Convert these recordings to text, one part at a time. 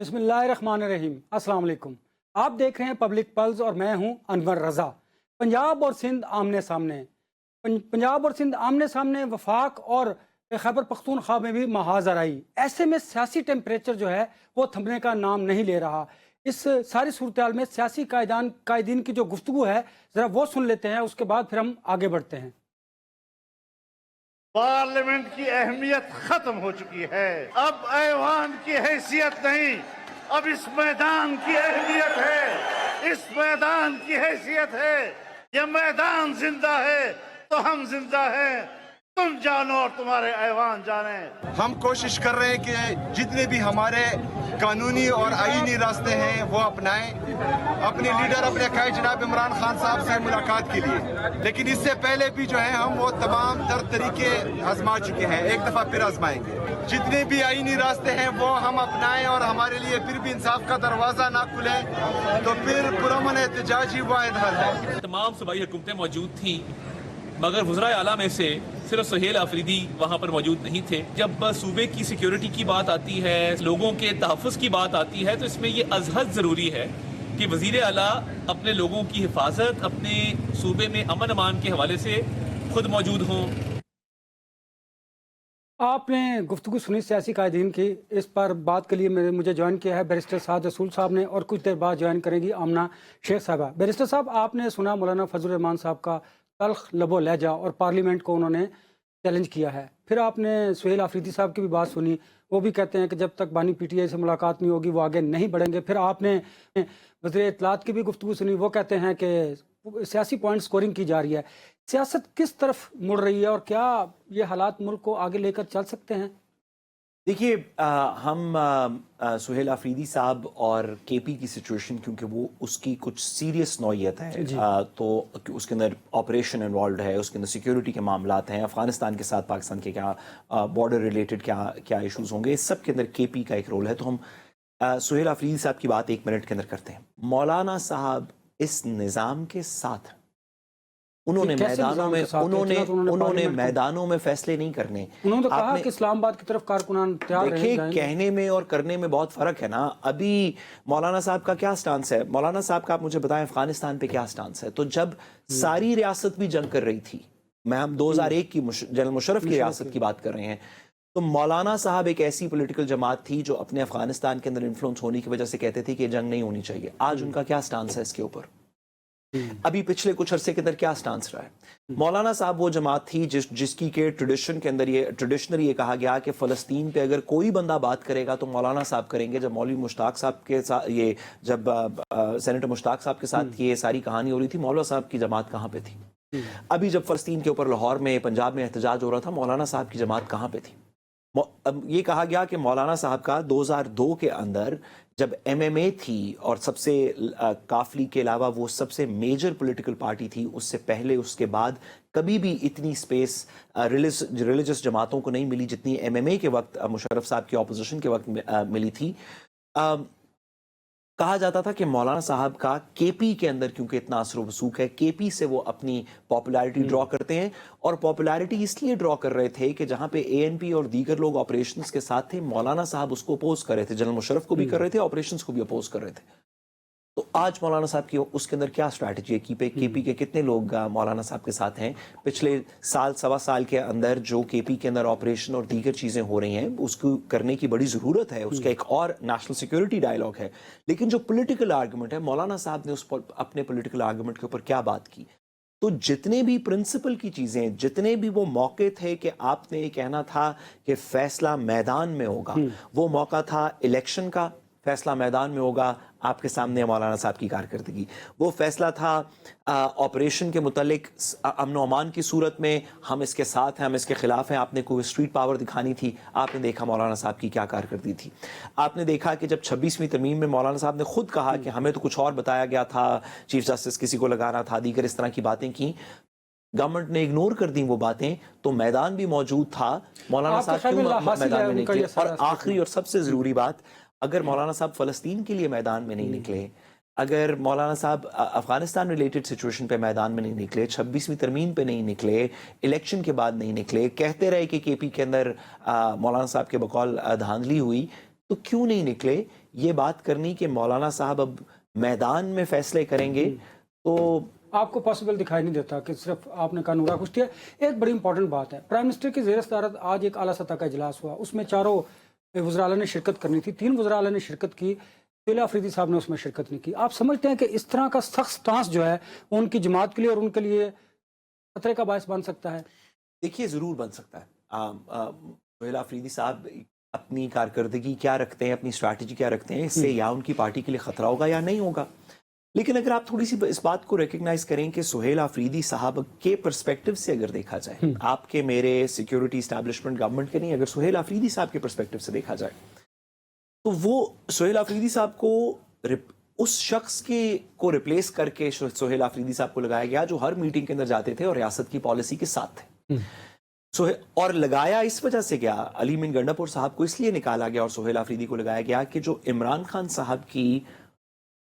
बिस्मिल्लाहिर्रहमानिर्रहीम। अस्सलाम वालेकुम। आप देख रहे हैं पब्लिक पल्स और मैं हूं अनवर रज़ा। पंजाब और सिंध आमने सामने। पंजाब और सिंध आमने सामने वफाक और खैबर पख्तूनख्वा में भी महाजर आई। ऐसे में सियासी टेम्परेचर जो है वो थमने का नाम नहीं ले रहा। इस सारी सूरत हाल में सियासी कायदीन की जो गुफ्तगू है ज़रा वो सुन लेते हैं, उसके बाद फिर हम आगे बढ़ते हैं। पार्लियामेंट की अहमियत खत्म हो चुकी है। अब ऐवान की हैसियत नहीं, अब इस मैदान की अहमियत है, इस मैदान की हैसियत है। ये मैदान जिंदा है तो हम जिंदा हैं। तुम जानो और तुम्हारे ऐवान जाने। हम कोशिश कर रहे हैं कि जितने भी हमारे कानूनी और आईनी रास्ते हैं वो अपनाएं, अपने लीडर अपने कायद जनाब इमरान खान साहब से मुलाकात के लिए। लेकिन इससे पहले भी जो है हम वो तमाम तर तरीके आजमा चुके हैं, एक दफ़ा फिर आजमाएंगे। जितने भी आईनी रास्ते हैं वो हम अपनाएं और हमारे लिए फिर भी इंसाफ का दरवाज़ा ना खुले तो फिर पुरअमन एहतजाज ही वाहिद हल है। तमाम सूबाई हुकूमतें मौजूद थीं, मगर वज़राए आला में से सिर्फ सुहेल आफरीदी वहाँ पर मौजूद नहीं थे। जब सूबे की सिक्योरिटी की बात आती है, लोगों के तहफ़्फ़ुज़ की बात आती है, तो इसमें ये अज़हद ज़रूरी है कि वज़ीर आला अपने लोगों की हिफाजत, अपने सूबे में अमन अमान के हवाले से खुद मौजूद हों। आपने गुफ्तगू सुनी सियासी कायदीन की। इस पर बात के लिए मुझे ज्वाइन किया है बैरिस्टर साद रसूल साहब ने, और कुछ देर बाद ज्वाइन करेंगी आमना शेख साहबा। बैरिस्टर साहब, आपने सुना मौलाना फजल रहमान साहब का तल्ख लबो लहजा और पार्लियामेंट को उन्होंने चैलेंज किया है। फिर आपने सुहेल आफरीदी साहब की भी बात सुनी, वो भी कहते हैं कि जब तक बानी पीटीआई से मुलाकात नहीं होगी वो आगे नहीं बढ़ेंगे। फिर आपने वज़ीर इत्तलात की भी गुफ्तगू सुनी, वो कहते हैं कि सियासी पॉइंट स्कोरिंग की जा रही है। सियासत किस तरफ मुड़ रही है और क्या ये हालात मुल्क को आगे लेकर चल सकते हैं? देखिए, हम सुहेल आफरीदी साहब और केपी की सिचुएशन, क्योंकि वो उसकी कुछ सीरियस नौयत है, तो उसके अंदर ऑपरेशन इन्वॉल्व है, उसके अंदर सिक्योरिटी के मामलात हैं, अफगानिस्तान के साथ पाकिस्तान के क्या बॉर्डर रिलेटेड क्या इश्यूज़ होंगे, इस सब के अंदर केपी का एक रोल है। तो हम सुहेल आफरीदी साहब की बात 1 मिनट के अंदर करते हैं। मौलाना साहब इस निज़ाम के साथ हैं। उन्होंने मैदानों में फैसले नहीं करने। उन्होंने तो कहा कि इस्लामाबाद की तरफ कारकुनान तैयार रहेंगे। देखिए, कहने में और करने में बहुत फर्क है ना। अभी मौलाना साहब का क्या स्टांस है? मौलाना साहब का आप मुझे बताएं, अफगानिस्तान पे क्या स्टांस है? तो जब सारी रियासत भी जंग कर रही थी, हम 2001 की जनरल मुशर्रफ की रियासत की बात कर रहे हैं, तो मौलाना साहब एक ऐसी पॉलिटिकल जमात थी जो अपने अफगानिस्तान के अंदर इन्फ्लुएंस होने की वजह से कहते थे कि जंग नहीं होनी चाहिए। आज उनका क्या स्टांस है इसके ऊपर? अभी पिछले कुछ अरसे के अंदर क्या स्टांस रहा है? मौलाना साहब वो जमात थी जिसकी के ट्रेडिशन के अंदर ये ट्रेडिशनली ये कहा गया कि फ़लस्तीन पे अगर कोई बंदा बात करेगा तो मौलाना साहब करेंगे। जब मौलवी मुश्ताक साहब के साथ सेनेटर मुश्ताक साहब के साथ ये सारी कहानी हो रही थी, मौलाना साहब की जमात कहाँ पे थी? अभी जब फ़लस्तीन के ऊपर लाहौर में, पंजाब में एहतजाज हो रहा था, मौलाना साहब की जमात कहाँ पे थी? अब ये कहा गया कि मौलाना साहब का 2002 के अंदर जब एमएमए थी और सबसे काफली के अलावा वो सबसे मेजर पॉलिटिकल पार्टी थी, उससे पहले उसके बाद कभी भी इतनी स्पेस रिलीजियस जमातों को नहीं मिली जितनी एमएमए के वक्त मुशर्रफ साहब की ऑपोजिशन के वक्त मिली थी। कहा जाता था कि मौलाना साहब का केपी के अंदर क्योंकि इतना असर वसूख है, केपी से वो अपनी पॉपुलैरिटी ड्रॉ करते हैं। और पॉपुलैरिटी इसलिए ड्रॉ कर रहे थे कि जहां पे एएनपी और दीगर लोग ऑपरेशंस के साथ थे, मौलाना साहब उसको अपोज कर रहे थे। जनरल मुशर्रफ को भी कर रहे थे, ऑपरेशंस को भी अपोज कर रहे थे। तो आज मौलाना साहब की उसके अंदर क्या स्ट्रैटेजी है? केपी के कितने लोग मौलाना साहब के साथ हैं? पिछले साल सवा साल के अंदर जो केपी के अंदर ऑपरेशन और दीगर चीज़ें हो रही हैं, उसको करने की बड़ी ज़रूरत है। उसका एक और नेशनल सिक्योरिटी डायलॉग है। लेकिन जो पॉलिटिकल आर्गूमेंट है, मौलाना साहब ने अपने पॉलिटिकल आर्गूमेंट के ऊपर क्या बात की? तो जितने भी प्रिंसिपल की चीज़ें, जितने भी वो मौके थे कि आपने ये कहना था कि फैसला मैदान में होगा, वो मौका था इलेक्शन का, फैसला मैदान में होगा। आपके सामने मौलाना साहब की कारकर्दगी, वो फैसला था ऑपरेशन के मुतालिक अमन अमान की सूरत में हम इसके साथ हैं, हम इसके खिलाफ हैं। आपने कोई स्ट्रीट पावर दिखानी थी, आपने देखा मौलाना साहब की क्या कारकर्दगी थी। आपने देखा कि जब 26वीं तरमीम में मौलाना साहब ने खुद कहा कि हमें तो कुछ और बताया गया था, चीफ जस्टिस किसी को लगाना था, दीगर इस तरह की बातें की, गवर्नमेंट ने इग्नोर कर दी वो बातें। तो मैदान भी मौजूद था, मौलाना साहब क्यों मैदान में निकले? और आखिरी और सबसे ज़रूरी बात, अगर मौलाना साहब फ़लस्तीन के लिए मैदान में नहीं निकले, अगर मौलाना साहब अफगानिस्तान रिलेटेड सिचुएशन पे मैदान में नहीं निकले, 26वीं तरमीम पे नहीं निकले, इलेक्शन के बाद नहीं निकले, कहते रहे कि केपी के अंदर मौलाना साहब के बकौल धांधली हुई, تو کیوں نہیں نکلے یہ بات کرنی کہ مولانا صاحب اب میدان میں فیصلے کریں گے؟ تو آپ کو پاسبل دکھائی نہیں دیتا کہ صرف آپ نے کہا نورا کشتی ہے. ایک بڑی امپورٹنٹ بات ہے، پرائم منسٹر کی زیر صدارت آج ایک اعلیٰ سطح کا اجلاس ہوا، اس میں چاروں وزراء اعلیٰ نے شرکت کرنی تھی، 3 وزراء اعلیٰ نے شرکت کی، سہیل آفریدی صاحب نے اس میں شرکت نہیں کی. آپ سمجھتے ہیں کہ اس طرح کا سخت سٹانس جو ہے وہ ان کی جماعت کے لیے اور ان کے لیے خطرے کا باعث بن سکتا ہے؟ دیکھیے ضرور بن سکتا ہے. سہیل آفریدی صاحب اپنی کارکردگی کیا رکھتے ہیں، اپنی اسٹریٹجی کیا رکھتے ہیں، اس سے یا ان کی پارٹی کے لیے خطرہ ہوگا یا نہیں ہوگا. لیکن اگر آپ تھوڑی سی اس بات کو ریکگنائز کریں کہ سہیل آفریدی صاحب کے پرسپیکٹو سے اگر دیکھا جائے، آپ کے میرے سیکیورٹی اسٹیبلشمنٹ گورنمنٹ کے نہیں، اگر سہیل آفریدی صاحب کے پرسپیکٹو سے دیکھا جائے تو وہ سہیل آفریدی صاحب کو اس شخص کو ریپلیس کر کے سہیل آفریدی صاحب کو لگایا گیا جو ہر میٹنگ کے اندر جاتے تھے اور ریاست کی پالیسی کے ساتھ تھے. اور لگایا اس وجہ سے گیا، علی مین گنڈاپور صاحب کو اس لیے نکالا گیا اور سہیل آفریدی کو لگایا گیا کہ جو عمران خان صاحب کی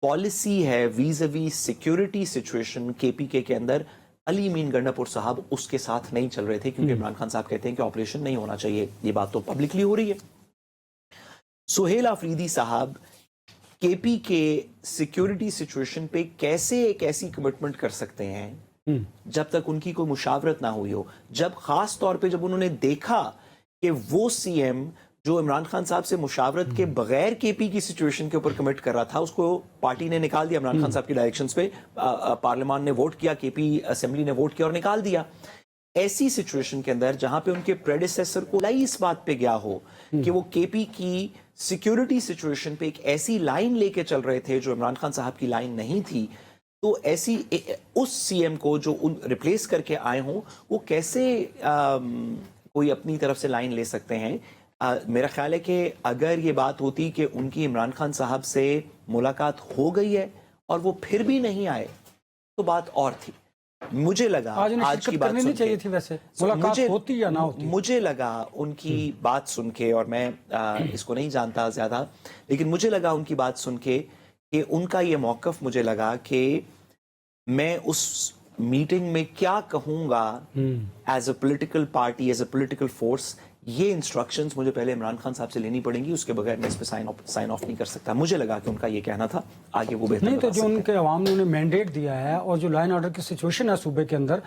پالیسی ہے ویز وی سیکیورٹی سچویشن کے پی کے اندر، علی مین گنڈاپور صاحب اس کے ساتھ نہیں چل رہے تھے، کیونکہ عمران خان صاحب کہتے ہیں کہ آپریشن نہیں ہونا چاہیے. یہ بات تو پبلکلی ہو رہی ہے. سہیل آفریدی صاحب کے پی کے سیکیورٹی سچویشن پہ کیسے ایک ایسی کمٹمنٹ کر سکتے ہیں جب تک ان کی کوئی مشاورت نہ ہوئی ہو، جب خاص طور پہ جب انہوں نے دیکھا کہ وہ سی ایم جو عمران خان صاحب سے مشاورت کے بغیر کے پی کی سچویشن کے اوپر کمٹ کر رہا تھا، اس کو پارٹی نے نکال دیا. عمران خان صاحب کی ڈائریکشنز پہ پارلیمان نے ووٹ کیا، کے پی اسمبلی نے ووٹ کیا اور نکال دیا. ایسی سچویشن کے اندر جہاں پہ ان کے پریڈیسیسر کو اس بات پہ گیا ہو کہ وہ کے پی کی سیکیورٹی سچویشن پہ ایک ایسی لائن لے کے چل رہے تھے جو عمران خان صاحب کی لائن نہیں تھی، تو ایسی اس سی ایم کو جو ریپلیس کر کے آئے ہوں وہ کیسے کوئی اپنی طرف سے لائن لے سکتے ہیں؟ میرا خیال ہے کہ اگر یہ بات ہوتی کہ ان کی عمران خان صاحب سے ملاقات ہو گئی ہے اور وہ پھر بھی نہیں آئے تو بات اور تھی. مجھے لگا آج کی بات نہیں چاہیے تھی، ویسے ملاقات ہوتی یا نہ ہوتی، مجھے لگا ان کی بات سن کے، اور میں اس کو نہیں جانتا زیادہ، لیکن مجھے لگا ان کی بات سن کے کہ ان کا یہ موقف، مجھے لگا کہ میں اس میٹنگ میں کیا کہوں گا as a political party, as a political force, یہ انسٹرکشنز مجھے پہلے عمران خان صاحب سے لینی پڑیں گی، اس کے بغیر میں اس پہ سائن آف نہیں کر سکتا. مجھے لگا کہ ان کا یہ کہنا تھا، آگے وہ بہتر نہیں. تو جو ان کے عوام نے انہیں مینڈیٹ دیا ہے اور جو لا اینڈ آرڈر کی سچویشن ہے صوبے کے اندر،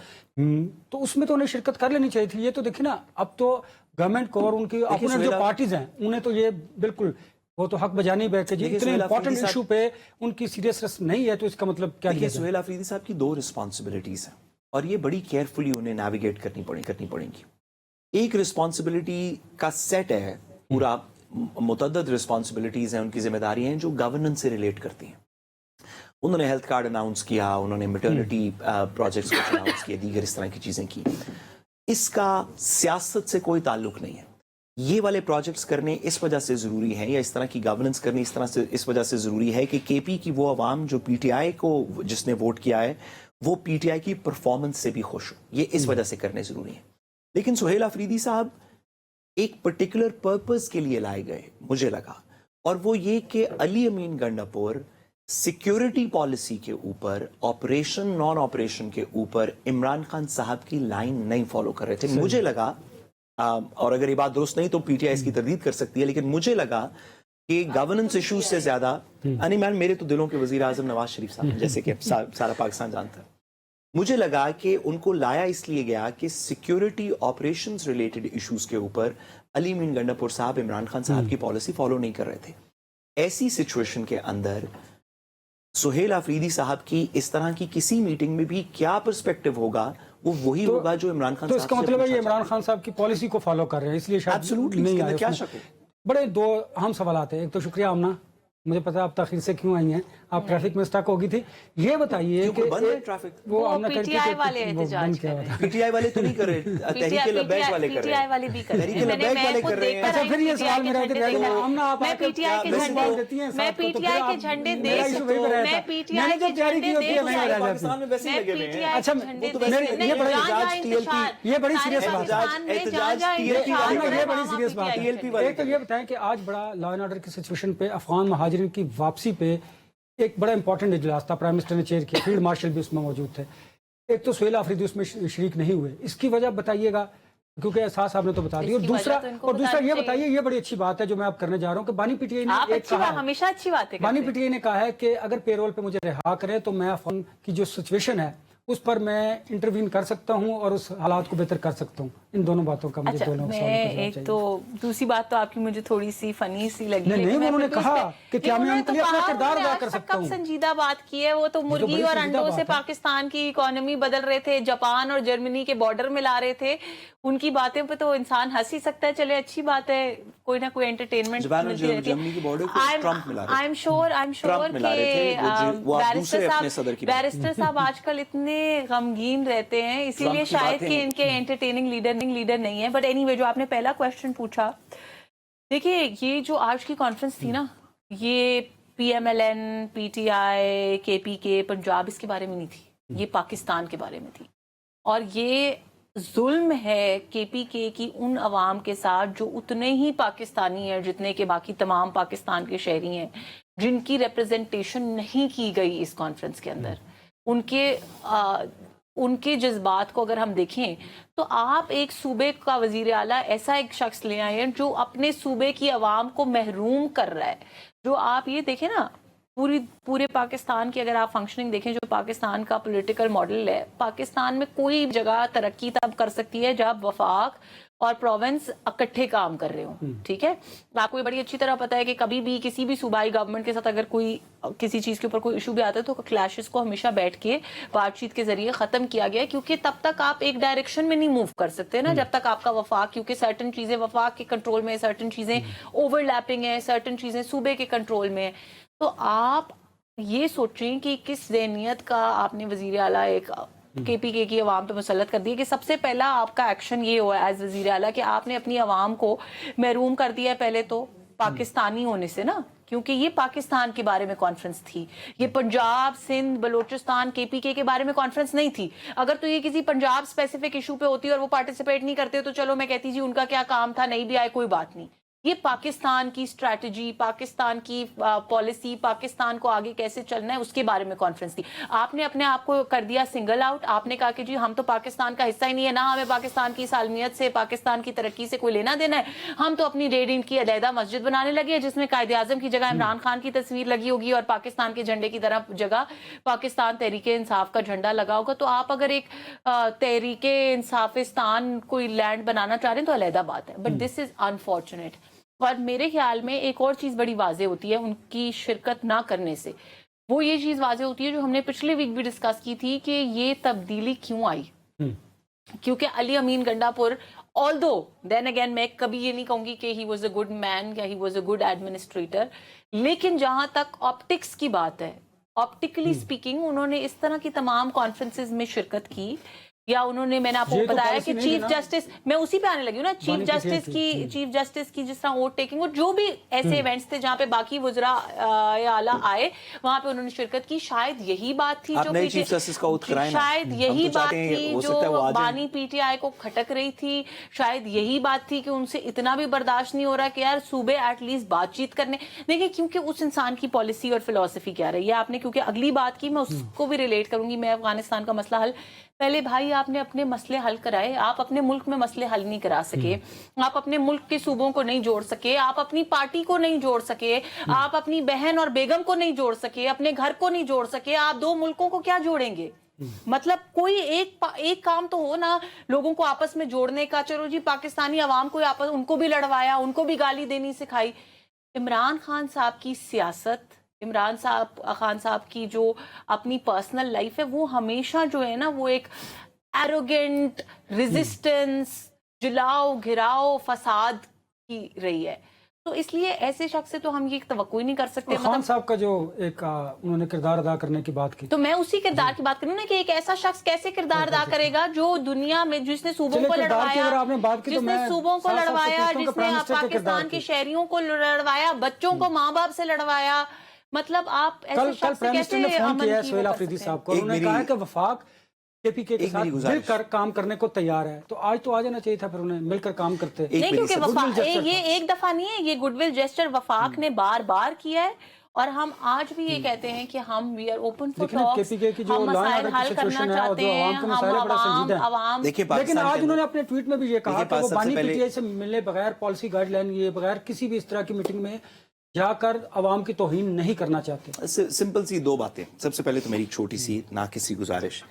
تو اس میں تو انہیں شرکت کر لینی چاہیے تھی. یہ تو دیکھیں نا، اب تو گورنمنٹ کو اور ان کی اپنے جو پارٹیز ہیں انہیں تو یہ بالکل وہ تو حق بجا نہیں بیٹھ کے اتنے امپورٹنٹ ایشو پہ ان کی سیریسنس نہیں ہے، تو اس کا مطلب کیا ہے؟ سہیل آفریدی صاحب کی 2 رسپانسبلٹیز ہیں اور یہ بڑی کیئرفلی انہیں نیویگیٹ کرنی پڑیں گی. ایک رسپانسبلٹی کا سیٹ ہے، پورا متعدد رسپانسبلٹیز ہیں، ان کی ذمہ داری ہیں جو گورننس سے ریلیٹ کرتی ہیں. انہوں نے ہیلتھ کارڈ اناؤنس کیا، انہوں نے میٹرنٹی پروجیکٹس کو اناؤنس کیا، دیگر اس طرح کی چیزیں کی. اس کا سیاست سے کوئی تعلق نہیں ہے. یہ والے پروجیکٹس کرنے اس وجہ سے ضروری ہیں، یا اس طرح کی گورننس کرنی اس وجہ سے ضروری ہے کہ کے پی کی وہ عوام جو پی ٹی آئی کو جس نے ووٹ کیا ہے وہ پی ٹی آئی کی پرفارمنس سے بھی خوش ہو. یہ اس وجہ سے کرنے ضروری ہیں. لیکن سہیل آفریدی صاحب ایک پرٹیکولر پرپز کے لیے لائے گئے مجھے لگا، اور وہ یہ کہ علی امین گنڈاپور سیکیورٹی پالیسی کے اوپر، آپریشن نان آپریشن کے اوپر عمران خان صاحب کی لائن نہیں فالو کر رہے تھے. مجھے لگا، اور اگر یہ بات درست نہیں تو پی ٹی آئی اس کی تردید کر سکتی ہے، لیکن مجھے لگا کہ گورننس ایشوز سے زیادہ، میرے تو دلوں کے وزیر اعظم نواز شریف صاحب جیسے کہ سارا پاکستان جانتا ہے، مجھے لگا کہ ان کو لایا اس لیے گیا کہ سیکیورٹی آپریشنز ریلیٹڈ ایشوز کے اوپر علی مین گنڈاپور صاحب عمران خان صاحب کی پالیسی فالو نہیں کر رہے تھے. ایسی سچویشن کے اندر سہیل آفریدی صاحب کی اس طرح کی کسی میٹنگ میں بھی کیا پرسپیکٹو ہوگا، وہ وہی ہوگا جو عمران خان صاحب، تو اس کا مطلب ہے یہ عمران خان صاحب کی پالیسی کو فالو کر رہے ہیں، اس لیے شاید نہیں آئے. کیا شک ہے؟ بڑے 2 اہم سوالات ہیں. ایک تو شکریہ آمنہ، مجھے پتا ہے آپ تاخیر سے کیوں آئی ہیں، آپ ٹریفک میں اسٹک ہوگی تھی. یہ بتائیے کہ وہ پی ٹی آئی والے احتجاج کر رہے ہیں، پی ٹی آئی والے تو نہیں کر رہے، تحریک لبیک والے کر رہے ہیں، پی ٹی آئی والے بھی کر رہے ہیں. اچھا پھر یہ سوال میرا ادھر رہ گیا، آمنہ آپ میں پی ٹی آئی کے جھنڈے، میں پی ٹی آئی کے جھنڈے دے سکتی ہوں، میں پی ٹی آئی کے جھنڈے دے سکتی ہوں. اچھا یہ بڑی سیریس بات ہے، یہ بڑی سیریس بات ہے. ایک تو یہ بتائیں کہ آج بڑا لا اینڈ آرڈر کی سچویشن پہ، افغان مہاجرین کی واپسی پہ ایک بڑا امپورٹنٹ اجلاس تھا، پرائم منسٹر نے چیئر کیا، فیلڈ مارشل بھی اس میں موجود تھے. ایک تو سہیل آفریدی اس میں شریک نہیں ہوئے، اس کی وجہ بتائیے گا. क्योंकि एहसास आपने तो बता दिया। और इसकी दूसरा वजह तो इनको और दूसरा बतानी ये चाहिए। बताइए, ये बड़ी अच्छी बात है जो मैं आप करने जा रहा हूँ कि बानी पीटीआई आप ने एक अच्छी कहा बात, है, हमेशा अच्छी बातें बानी करते हैं। पीटीआई ने कहा है कि अगर पेरोल पे मुझे रिहा करें तो मैं फंड की जो सिचुएशन है उस पर मैं इंटरवीन कर सकता हूँ और उस हालात को बेहतर कर सकता हूँ। इन दोनों बातों का मुझे अच्छा, दोनों मैं सवालों का जवाब एक चाहिए। तो दूसरी बात तो आपकी मुझे थोड़ी सी फनी सी लगी नहीं, है नहीं, कि मैं उन्होंने फिर भी कहा इस पे- कि क्या नहीं, मैं उन्होंने उनके लिए अपना कहा, किरदार उन्होंने अदा आज कर तक सकता कब हूँ। संजीदा बात की है, वो तो मुर्गी बड़ी और संजीदा अंडों बात से है। पाकिस्तान की इकोनॉमी बदल रहे थे, जापान और जर्मनी के बॉर्डर मिला रहे थे। उनकी बातें पे तो इंसान हंस ही सकता है। चले, अच्छी बात है, कोई ना कोई एंटरटेनमेंट जापान और जर्मनी की बॉर्डर को ट्रम्प मिला रहे थे। आई एम श्योर ट्रम्प मिला रहे थे, वो आप दूसरे अपने सदर की बात। बैरिस्टर साहब आजकल इतने गमगीन रहते हैं, इसीलिए ट्रम्प की शायद बातें कि नहीं। इनके एंटरटेनिंग लीडर नहीं है। बट एनीवे, जो आपने पहला क्वेश्चन पूछा, देखिए ये जो आज की कॉन्फ्रेंस थी ना, ये PMLN, PTI, KPK, पंजाब इसके बारे में नहीं थी, ये पाकिस्तान के बारे में थी। और ये जुल्म है KPK की उन अवाम के साथ जो उतने ही पाकिस्तानी हैं जितने के बाकी तमाम पाकिस्तान के शहरी हैं, जिनकी रिप्रेजेंटेशन नहीं की गई इस कॉन्फ्रेंस के अंदर। उनके जज्बात को अगर हम देखें तो आप एक सूबे का वजीर आला ऐसा एक शख्स ले आए हैं जो अपने सूबे की आवाम को महरूम कर रहा है। जो आप ये देखें ना, पूरे पाकिस्तान की अगर आप फंक्शनिंग देखें, जो पाकिस्तान का पॉलिटिकल मॉडल है, पाकिस्तान में कोई जगह तरक्की तब कर सकती है जब वफाक और प्रोविंस इकट्ठे काम कर रहे हो। ठीक है, आपको ये बड़ी अच्छी तरह पता है कि कभी भी किसी भी सूबाई गवर्नमेंट के साथ अगर कोई किसी चीज के ऊपर कोई इशू भी आता है तो क्लैशेस को हमेशा बैठ के बातचीत के जरिए खत्म किया गया है, क्योंकि तब तक आप एक डायरेक्शन में नहीं मूव कर सकते ना, जब तक आपका वफाक, क्योंकि सर्टन चीजें वफाक के कंट्रोल में है, सर्टन चीजें ओवरलैपिंग है, सर्टन चीजें सूबे के कंट्रोल में है। तो आप ये सोचें कि किस ज़हनियत का आपने वजीर आला एक KPK की आवाम पे मुसल्लत कर दिया कि सबसे पहला आपका एक्शन ये हुआ एज वजीर आला कि आपने अपनी आवाम को महरूम कर दिया है पहले तो पाकिस्तानी होने से ना, क्योंकि ये पाकिस्तान के बारे में कॉन्फ्रेंस थी, ये पंजाब, सिंध, बलोचिस्तान, KPK के बारे में कॉन्फ्रेंस नहीं थी। अगर तो ये किसी पंजाब स्पेसिफिक इशू पे होती और वो पार्टिसिपेट नहीं करते तो चलो मैं कहती जी उनका क्या काम था, नहीं भी आए कोई बात नहीं। ये पाकिस्तान की स्ट्रैटेजी, पाकिस्तान की पॉलिसी, पाकिस्तान को आगे कैसे चलना है उसके बारे में कॉन्फ्रेंस थी। आपने अपने आप को कर दिया सिंगल आउट, आपने कहा कि जी हम तो पाकिस्तान का हिस्सा ही नहीं है ना, हमें पाकिस्तान की सालमियत से, पाकिस्तान की तरक्की से कोई लेना देना है, हम तो अपनी रेड इन की अलहदा मस्जिद बनाने लगे हैं जिसमें कायदे आजम की जगह इमरान खान की तस्वीर लगी होगी और पाकिस्तान के झंडे की तरह जगह पाकिस्तान तहरीके इंसाफ का झंडा लगा होगा। तो आप अगर एक तहरीके इंसाफिस्तान कोई लैंड बनाना चाह रहे हैं तो अलहदा बात है, बट दिस इज अनफॉर्चुनेट। और मेरे ख्याल में एक और चीज़ बड़ी वाज़े होती है उनकी शिरकत ना करने से, वो ये चीज़ वाज़े होती है जो हमने पिछले वीक भी डिस्कस की थी कि ये तब्दीली क्यों आई। क्योंकि Ali Amin Gandapur, although then again मैं कभी ये नहीं कहूँगी कि he was a good man या he was a good administrator, लेकिन जहाँ तक ऑप्टिक्स की बात है, ऑप्टिकली स्पीकिंग उन्होंने इस तरह की तमाम कॉन्फ्रेंसेज में शिरकत की, या उन्होंने, मैंने आपको बताया कि चीफ जस्टिस, मैं उसी पे आने लगी हूँ ना, चीफ जस्टिस की जिस तरह वोट टेकिंग और जो भी ऐसे इवेंट्स थे जहाँ पे बाकी वुजरा आला आए वहां पे उन्होंने शिरकत की। शायद यही बात थी जो चीफ जस्टिस का शायद यही बात थी जो बानी PTI को खटक रही थी, शायद यही बात थी कि उनसे इतना भी बर्दाश्त नहीं हो रहा कि यार सूबे एटलीस्ट बातचीत करने। देखिए, क्योंकि उस इंसान की पॉलिसी और फिलॉसफी क्या रही है, आपने क्योंकि अगली बात की मैं उसको भी रिलेट करूंगी। मैं अफगानिस्तान का मसला हल, पहले भाई आपने अपने मसले हल कराए, आप अपने मुल्क में मसले हल नहीं करा सके, आप अपने मुल्क के सूबों को नहीं जोड़ सके, आप अपनी पार्टी को नहीं जोड़ सके, आप अपनी बहन और बेगम को नहीं जोड़ सके, अपने घर को नहीं जोड़ सके, आप दो मुल्कों को क्या जोड़ेंगे? मतलब कोई एक काम तो हो ना लोगों को आपस में जोड़ने का। चलो जी, पाकिस्तानी अवाम को आपस, उनको भी लड़वाया, उनको भी गाली देनी सिखाई। इमरान खान साहब की सियासत, इमरान खान साहब की जो अपनी पर्सनल लाइफ है, वो हमेशा जो है ना वो एक एरोगेंट रेजिस्टेंस, जलाओ घिराओ फसाद की रही है। तो इसलिए ऐसे शख्स से तो हम ये तवक्को ही नहीं कर सकते। खान साहब का जो एक उन्होंने किरदार अदा करने की बात की, तो मैं उसी किरदार की बात करूँ ना कि एक ऐसा शख्स कैसे किरदार अदा करेगा जो दुनिया में, जिसने सूबों को लड़वाया, जिसने सूबों को लड़वाया, जिसने पाकिस्तान के शहरियों को लड़वाया, बच्चों को माँ बाप से लड़वाया। मतलब आप ऐसे शख्स से कैसे फोन किया है सोहेल आफरीदी साहब को, उन्होंने कहा है कि वफाक KPK के साथ मिलकर काम करने को तैयार है, तो आज तो आ जाना चाहिए था, फिर उन्हें मिलकर काम करते। नहीं, क्योंकि वफाक ये एक दफा नहीं है, ये गुडविल जेस्चर वफाक ने बार बार किया है اور ہم آج بھی یہ کہتے ہیں کہ ہم وی آر اوپن فار لیکن KPK کی جو ہم لا اینڈ مسائل آرڈر حل کی کرنا سچویشن ہے اور چاہتے جو ہیں، عوام کا ہم مسائل ہے بڑا سنجیدہ ہے. عوام دیکھیے لیکن پاکستان آج کے انہوں نے اپنے ٹویٹ میں بھی یہ کہا دیکھیے کہ وہ سب سے بانی پہلے- PTI سے ملے بغیر، پالیسی گائیڈ لائن لیے بغیر کسی بھی اس طرح کی میٹنگ میں جا کر عوام کی توہین نہیں کرنا چاہتے. سمپل سی دو باتیں. سب سے پہلے تو میری چھوٹی سی ناقصی گزارش،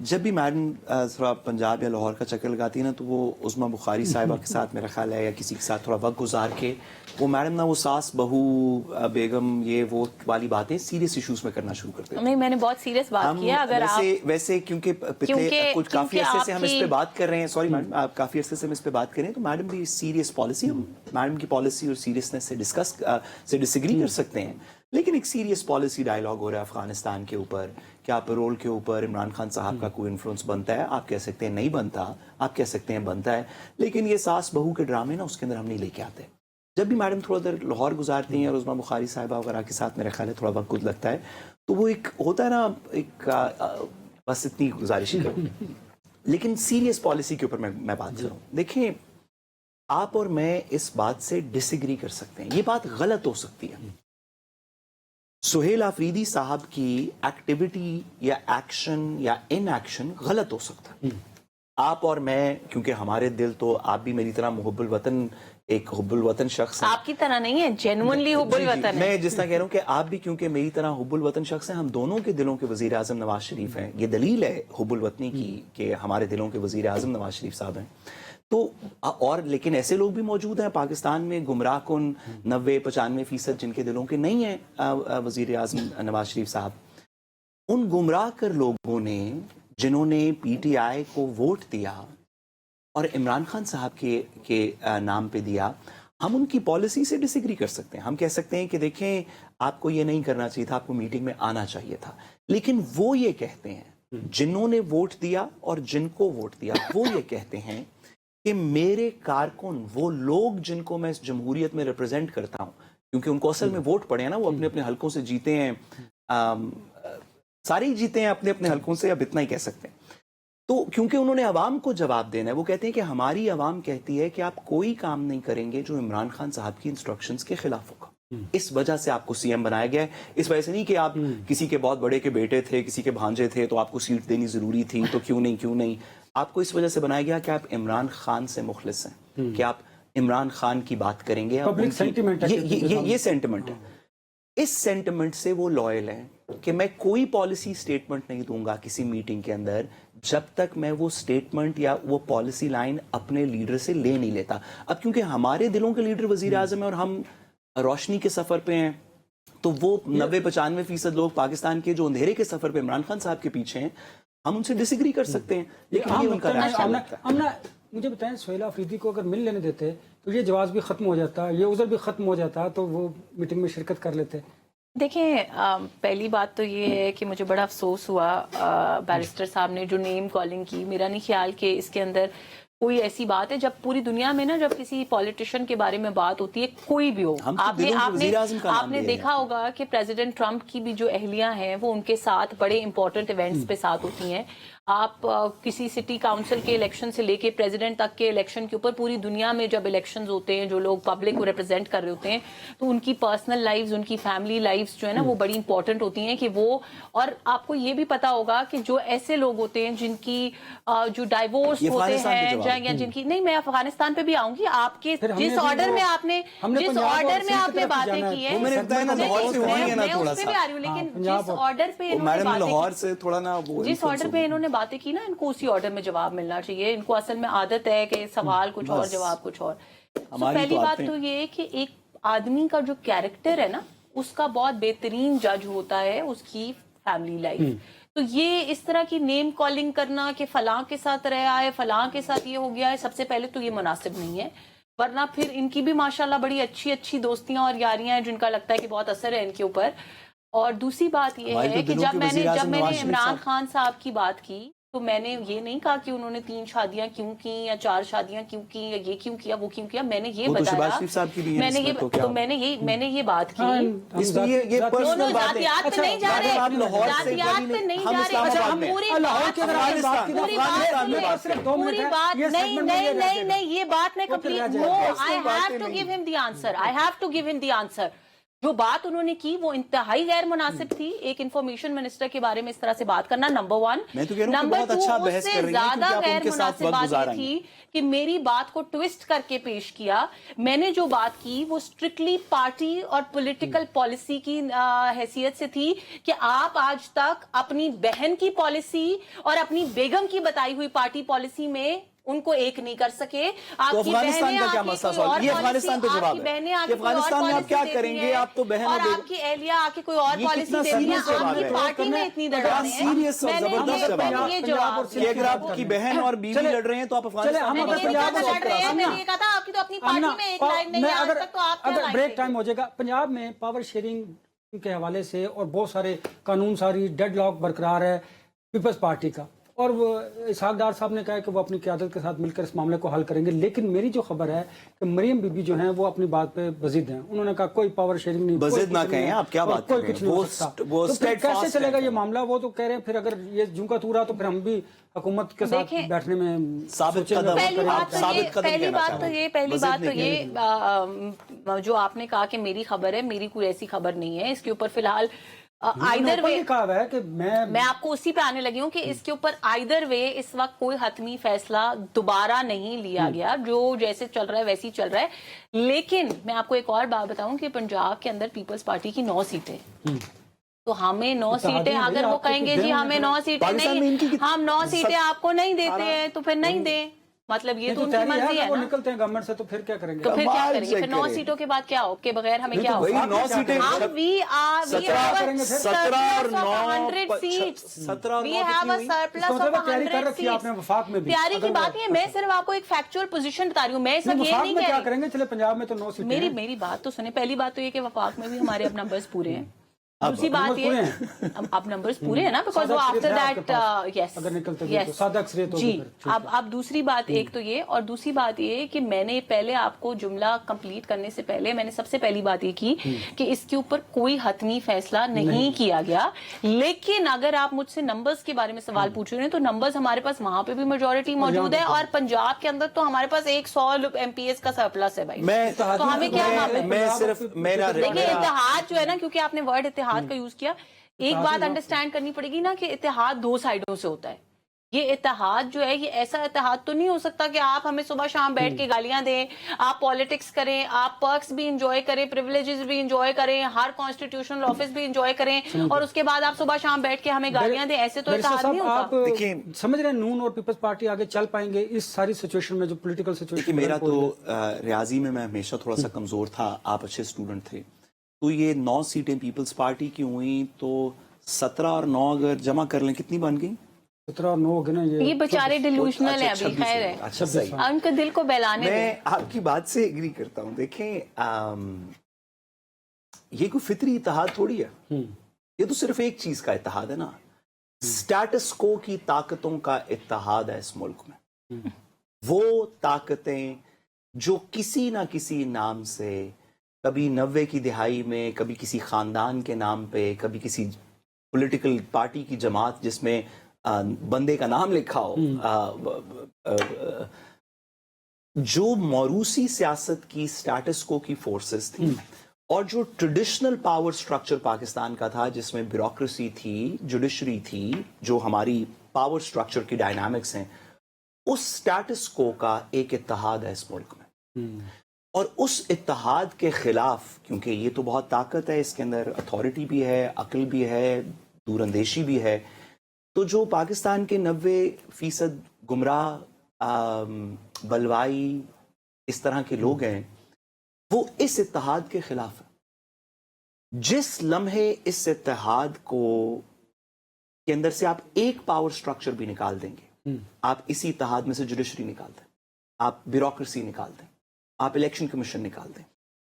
جب بھی میڈم تھوڑا پنجاب یا لاہور کا چکر لگاتی ہے نا تو وہ عظمیٰ بخاری صاحبہ کے ساتھ میرا خیال ہے یا کسی کے ساتھ تھوڑا وقت گزار کے وہ میڈم نا وہ ساس بہو بیگم یہ وہ والی باتیں سیریس ایشوز میں کرنا شروع کرتے ہیں. نہیں، میں نے بہت سیریس بات کی ہے. اگر آپ ویسے کیونکہ پچھلے کچھ کافی عرصے سے ہم اس پہ بات کر رہے ہیں، سوری میڈم آپ کافی عرصے سے ہم اس پہ بات کر رہے ہیں، تو میڈم بھی سیریس پالیسی، ہم میڈم کی پالیسی اور سیریسنس سے ڈس ایگری کر سکتے ہیں، لیکن ایک سیریس پالیسی ڈائلاگ ہو رہا ہے افغانستان کے اوپر. کیا پیرول کے اوپر عمران خان صاحب کا کوئی انفلوئنس بنتا ہے؟ آپ کہہ سکتے ہیں نہیں بنتا، آپ کہہ سکتے ہیں بنتا ہے، لیکن یہ ساس بہو کے ڈرامے نا اس کے اندر ہم نہیں لے کے آتے. جب بھی میڈم تھوڑا دیر لاہور گزارتی ہیں اور عظمیٰ بخاری صاحبہ وغیرہ کے ساتھ میرا خیال ہے تھوڑا وقت لگتا ہے، تو وہ ایک ہوتا ہے نا ایک بس اتنی گزارش ہی کروں. لیکن سیریس پالیسی کے اوپر میں بات کر رہا ہوں. دیکھیں آپ اور میں اس بات سے ڈس ایگری کر سکتے ہیں، یہ بات غلط ہو سکتی ہے. سہیل آفریدی صاحب کی ایکٹیویٹی یا ایکشن یا ان ایکشن غلط ہو سکتا ہے. آپ اور میں، کیونکہ ہمارے دل تو آپ بھی میری طرح محب الوطن، ایک حب الوطن شخص ہیں. آپ کی طرح نہیں ہے، جینوئنلی حب الوطن ہے. میں جس طرح کہہ رہا ہوں کہ آپ بھی کیونکہ میری طرح حب الوطن شخص ہیں، ہم دونوں کے دلوں کے وزیر اعظم نواز شریف ہیں. یہ دلیل ہے حب الوطنی کی کہ ہمارے دلوں کے وزیر اعظم نواز شریف صاحب ہیں. تو اور لیکن ایسے لوگ بھی موجود ہیں پاکستان میں گمراہ کن 90-95% جن کے دلوں کے نہیں ہیں وزیر اعظم نواز شریف صاحب. ان گمراہ کر لوگوں نے جنہوں نے PTI کو ووٹ دیا اور عمران خان صاحب کے نام پہ دیا، ہم ان کی پالیسی سے ڈس ایگری کر سکتے ہیں. ہم کہہ سکتے ہیں کہ دیکھیں آپ کو یہ نہیں کرنا چاہیے تھا، آپ کو میٹنگ میں آنا چاہیے تھا. لیکن وہ یہ کہتے ہیں، جنہوں نے ووٹ دیا اور جن کو ووٹ دیا، وہ یہ کہتے ہیں کہ میرے کارکن، وہ لوگ جن کو میں اس جمہوریت میں ریپرزینٹ کرتا ہوں، کیونکہ ان کو اصل میں ووٹ پڑے ہیں نا، وہ اپنے اپنے حلقوں سے جیتے ہیں، سارے ہی جیتے ہیں اپنے اپنے حلقوں سے، اب اتنا ہی کہہ سکتے ہیں. تو کیونکہ انہوں نے عوام کو جواب دینا ہے، وہ کہتے ہیں کہ ہماری عوام کہتی ہے کہ آپ کوئی کام نہیں کریں گے جو عمران خان صاحب کی انسٹرکشنز کے خلاف ہوگا. اس وجہ سے آپ کو CM بنایا گیا ہے. اس وجہ سے نہیں کہ آپ کسی کے بہت بڑے کے بیٹے تھے، کسی کے بھانجے تھے تو آپ کو سیٹ دینی ضروری تھی تو کیوں نہیں. آپ کو اس وجہ سے بنایا گیا کہ آپ عمران خان سے مخلص ہیں، کہ آپ عمران خان کی بات کریں گے. پبلک سینٹیمنٹ ہے، یہ سینٹیمنٹ ہے. اس سینٹیمنٹ سے وہ لائل ہیں کہ میں کوئی پالیسی سٹیٹمنٹ نہیں دوں گا کسی میٹنگ کے اندر جب تک میں وہ سٹیٹمنٹ یا وہ پالیسی لائن اپنے لیڈر سے لے نہیں لیتا. اب کیونکہ ہمارے دلوں کے لیڈر وزیر اعظم ہیں اور ہم روشنی کے سفر پہ ہیں، تو وہ 90-95% لوگ پاکستان کے جو اندھیرے کے سفر پہ عمران خان صاحب کے پیچھے ہیں، ہم ان سے ڈس ایگری کر سکتے ہیں. لیکن یہ ان کا ریشنل لگتا ہے. مجھے بتائیں سہیل آفریدی کو اگر مل لینے دیتے تو یہ جواز بھی ختم ہو جاتا، یہ عذر بھی ختم ہو جاتا، تو وہ میٹنگ میں شرکت کر لیتے. دیکھیں پہلی بات تو یہ ہے کہ مجھے بڑا افسوس ہوا بیرسٹر صاحب نے جو نیم کالنگ کی. میرا نہیں خیال کہ اس کے اندر کوئی ایسی بات ہے. جب پوری دنیا میں نا جب کسی پولیٹیشین کے بارے میں بات ہوتی ہے، کوئی بھی ہو، آپ نے دیکھا ہوگا کہ پریزیڈنٹ ٹرمپ کی بھی جو اہلیاں ہیں وہ ان کے ساتھ بڑے امپورٹنٹ ایونٹس پہ ساتھ ہوتی ہیں. آپ کسی سٹی کاؤنسل کے الیکشن سے لے کے پریزیڈنٹ تک کے الیکشن کے اوپر پوری دنیا میں جب الیکشنز ہوتے ہیں، جو لوگ پبلک کو ریپرزینٹ کر رہے ہوتے ہیں، تو ان کی پرسنل لائفز، ان کی فیملی لائفز جو ہے نا وہ بڑی امپورٹنٹ ہوتی ہیں. کہ وہ، اور آپ کو یہ بھی پتا ہوگا کہ جو ایسے لوگ ہوتے ہیں جن کی جو ڈائیورس ہوتے ہیں یا جن کی، نہیں میں افغانستان پہ بھی آؤں گی، آپ کے جس آرڈر میں آپ نے باتیں کی ہیں میں اس پہ بھی آ رہی ہوں، لیکن جس آرڈر پہ انہوں نے باتیں کی نا، ان کو اسی آرڈر میں جواب ملنا چاہیے. ان کو اصل میں عادت ہے کہ سوال کچھ اور جواب کچھ اور. پہلی بات تو یہ ہے کہ ایک آدمی کا جو کیریکٹر ہے نا، اس کا بہت بہترین جج ہوتا ہے اس کی فیملی لائف. تو یہ اس طرح کی نیم کالنگ کرنا کہ فلاں کے ساتھ رہا ہے، فلاں کے ساتھ یہ ہو گیا ہے، سب سے پہلے تو یہ مناسب نہیں ہے. ورنہ پھر ان کی بھی ماشاءاللہ بڑی اچھی دوستیاں اور یاریاں ہیں جن کا لگتا ہے کہ بہت اثر ہے ان کے اوپر. اور دوسری بات یہ ہے کہ جب میں نے عمران خان صاحب کی بات کی تو میں نے یہ نہیں کہا کہ انہوں نے 3 شادیاں کیوں کی یا 4 شادیاں کیوں کی یا یہ کیوں کیا وہ کیوں کیا. میں نے یہ بتایا، میں نے یہ بات کی. دونوں ذاتیات پہ نہیں جا رہے، ذاتیات پہ نہیں جا رہے، پوری بات نہیں، یہ بات میں complete. No, I have to give him the answer. जो बात उन्होंने की वो इंतहाई गैर मुनासिब थी। एक इंफॉर्मेशन मिनिस्टर के बारे में इस तरह से बात करना, नंबर वन। मैं तो कह रहा हूं कि नंबर बहुत टू, अच्छा बहस कर रही हैं, ज्यादा क्योंकि आप गैर उनके साथ मुनासिब वक्त बात गुजार ये आई हैं। थी कि मेरी बात को ट्विस्ट करके पेश किया। मैंने जो बात की वो स्ट्रिक्टली पार्टी और पॉलिटिकल पॉलिसी की हैसियत से थी कि आप आज तक अपनी बहन की पॉलिसी और अपनी बेगम की बताई हुई पार्टी पॉलिसी में उनको एक नहीं कर सके। तो अफगानिस्तान का क्या मसला सॉल्व? ये अफगानिस्तान पे जवाब है कि अफगानिस्तान में आप क्या करेंगे? आप तो बहन और और आपकी एहलिया आके कोई और ये पॉलिसी कितना देती है, serious जवाब आपकी है? पार्टी में इतनी बड़ा दरारें हैं। serious और मैंने जबरदस्त जवाब है। ये जवाब कि अगर आपकी बहन और बीवी चले- लड़ रहे हैं तो आप चले, अफगानिस्तान हम में अगर मैंने ये पंजाब कहा में लड़ रहे हैं, अमना, मैंने ये कहा था आपकी तो अपनी पार्टी में एक लाइन नहीं है आज तक, तो आप क्या अगर लाइन ब्रेक देंगे? टाइम हो जाएगा पंजाब में पावर शेयरिंग के हवाले से और बहुत सारे कानून सारी डेडलॉक बरकरार है पीपल्स पार्टी का, और वो इसहाक डार साहब ने कहा कि वो अपनी क़यादत के साथ मिलकर इस मामले को हल करेंगे। लेकिन मेरी जो खबर है कि मरियम बीबी जो हैं वो अपनी बात पे बजिद हैं। उन्होंने कहा कोई पावर शेयरिंग नहीं, बजिद कोई ना कुछ नहीं कहें, है, आप क्या और बात कोई कर रहे कुछ हैं? नहीं हो वो सकता। वो तो फिर steadfast कैसे चलेगा है। ये मामला? वो तो कह रहे हैं फिर अगर ये जूं का तूरा तो फिर हम भी हुकूमत के साथ देखें, बैठने में साबित सोचेंगे, कदम। वो पहली करेंगे। बात तो साबित ये कदम पहली कहना बात चाह तो रहे ये हैं। पहली मजीद बात तो नहीं ये जो आपने कहा कि मेरी खबर है, मेरी कोई ऐसी खबर नहीं है। इसके ऊपर फिलहाल आइदर वे कहा हुआ है कि मैं आपको उसी पे आने लगी हूँ कि इसके ऊपर आइदर वे इस वक्त कोई हतमी फैसला दोबारा नहीं लिया गया, जो जैसे चल रहा है वैसे ही चल रहा है। लेकिन मैं आपको एक और बात बताऊं कि पंजाब के अंदर पीपल्स पार्टी की 9 सीटें, तो हमें 9 सीटें, अगर वो कहेंगे जी हमें 9 सीटें पाकिस्तान में इनकी नहीं, हम 9 सीटें आपको नहीं देते 18 हैं तो फिर नहीं दें, मतलब ये तो उनकी तैयारी मर्जी है, है वो ना। निकलते हैं गवर्नमेंट से तो फिर क्या करेंगे? तो फिर क्या कमाल करेंगे? से फिर 9 करें। सीटों के बाद क्या हो, के बगैर हमें नहीं क्या तो होगा? वही 9 सीटें हम we are 17 और 9 100 seats. 17 और We 9 have a कितनी हुई? surplus इसका of मतलब तैयारी कर 100 रखी है आपने seats. वफाक में भी। तैयारी की अगर बात नहीं है, मैं सिर्फ आपको एक फैक्चुअल पोजीशन बता रही हूँ। मैं सब ये वफाक नहीं में कह क्या रही। करेंगे? चले पंजाब में तो 9 सीटें हैं। मेरी बात तो सुने। पहली बात तो ये कि वफाक में भी हमारे अब नंबर्स पूरे हैं। दूसरी बात नंबर्स ये पूरे हैं? अब नंबर्स पूरे हैं ना, बिकॉज वो सादा आफ्टर अक्सरियत है आपके दैट पास। यस अगर निकलते भी तो सादा अक्सरियत होगी जी। फिर, ठीक है। अब दूसरी बात एक तो ये, और दूसरी बात ये कि मैंने पहले आपको जुमला कंप्लीट करने से पहले मैंने सबसे पहली बात ये की कि इसके ऊपर कोई हतमी फैसला नहीं किया गया। लेकिन अगर आप मुझसे नंबर्स के बारे में सवाल पूछ रहे हैं तो नंबर्स हमारे पास वहां पे भी मेजोरिटी मौजूद है, और पंजाब के अंदर तो हमारे पास 100 MPs का सरप्लस है भाई। मैं तो हमें क्या मामला है? मैं सिर्फ मेरा देखिए इत्तेहाद जो है ना, क्योंकि आपने वर्ड इत्तेहाद का यूज किया, एक बात अंडरस्टैंड करनी पड़ेगी ना कि इत्तेहाद 2 साइडों से होता है। ये इत्तेहाद जो है, ये ऐसा इत्तेहाद तो नहीं हो सकता कि आप हमें सुबह शाम बैठ के गालियां दें, आप पॉलिटिक्स करें, आप पर्क्स भी इंजॉय करें, प्रिविलेजेस भी इंजॉय करें, हर कॉन्स्टिट्यूशनल ऑफिस भी इंजॉय करें, और उसके बाद आप सुबह शाम बैठ के हमें गालियां दें। ऐसे तो बैरिस्टर इत्तेहाद नहीं साहब, होता। आप समझ रहे हैं नून और पीपल्स पार्टी आगे चल पाएंगे इस सारी सिचुएशन में, जो पॉलिटिकल देखिए सिचुएशन? मेरा तो रियाजी में मैं हमेशा थोड़ा सा कमजोर था, आप अच्छे स्टूडेंट थे, तो ये 9 सीटें पीपल्स पार्टी की हुई तो 17 और 9 अगर जमा कर लें कितनी बन गई? 17 और 9 हो गए ना। ये बेचारे डिल्यूशनल है, अभी 26 खैर है, अच्छा सही। उनके दिल को बहलाने दें। मैं आपकी बात से एग्री करता हूं। देखें ये कोई फितरी इत्तेहाद थोड़ी है, ये तो सिर्फ एक चीज का इत्तेहाद है ना, स्टेटस को की ताकतों का इत्तेहाद है इस मुल्क में। वो ताकतें जो किसी ना किसी नाम से, कभी 90 की दिहाई में, कभी किसी खानदान के नाम पे, कभी किसी पॉलिटिकल पार्टी की जमात जिसमें बंदे का नाम लिखा हो, जो मौरूसी सियासत की स्टेटस को की फोर्सेस थी, और जो ट्रेडिशनल पावर स्ट्रक्चर पाकिस्तान का था जिसमें ब्यूरोक्रेसी थी, जुडिशरी थी, जो हमारी पावर स्ट्रक्चर की डायनामिक्स हैं, उस स्टेटस को का एक इत्तेहाद है इस मुल्क में। और उस इत्तेहाद के खिलाफ, क्योंकि ये तो बहुत ताकत है, इसके अंदर अथॉरिटी भी है, अक्ल भी है, दूरंदेशी भी है, तो जो पाकिस्तान के 90% गुमराह, बलवाई, इस तरह के लोग हैं, वो इस इत्तेहाद के खिलाफ है। जिस लम्हे इस इत्तेहाद को के अंदर से आप एक पावर स्ट्रक्चर भी निकाल देंगे, आप इसी इत्तेहाद में से जुडिशरी निकाल दें, आप ब्यूरोक्रेसी निकाल दें, आप इलेक्शन कमीशन निकाल दें,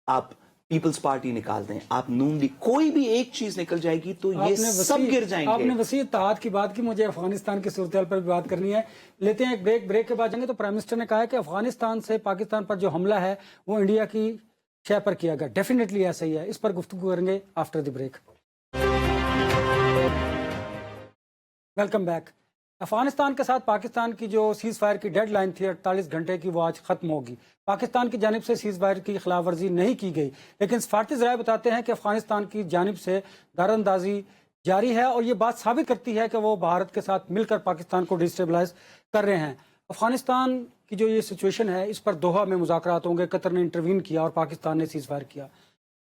आप पीपल्स पार्टी निकाल दें, आप नून लीग, कोई भी एक चीज निकल जाएगी तो ये सब गिर जाएंगे। आपने वसी इत्तेहाद की बात की, मुझे अफगानिस्तान की सूरत पर भी बात करनी है। लेते हैं एक ब्रेक। ब्रेक के बाद जाएंगे तो प्राइम मिनिस्टर ने कहा है कि अफगानिस्तान से पाकिस्तान पर जो हमला है वो इंडिया की शय पर किया गया। डेफिनेटली ऐसा ही है। इस पर गुफ्तगू करेंगे after the break. Welcome back. Afghanistan के साथ पाकिस्तान की जो सीज़ फायर की डेड लाइन थी 48 घंटे की, वो आज ख़त्म होगी। पाकिस्तान की जानिब से सीज़ फायर की खिलाफ वर्जी नहीं की गई, लेकिन सफारती ज़राए बताते हैं कि अफगानिस्तान की जानिब से दारअंदाजी जारी है और ये बात साबित करती है कि वो भारत के साथ मिलकर पाकिस्तान को डिस्टेबलाइज कर रहे हैं। अफगानिस्तान की जो ये सिचुएशन है, इस पर दोहा में मुज़ाकरात होंगे, कतर ने इंटरवीन किया और पाकिस्तान ने सीज़ फायर किया,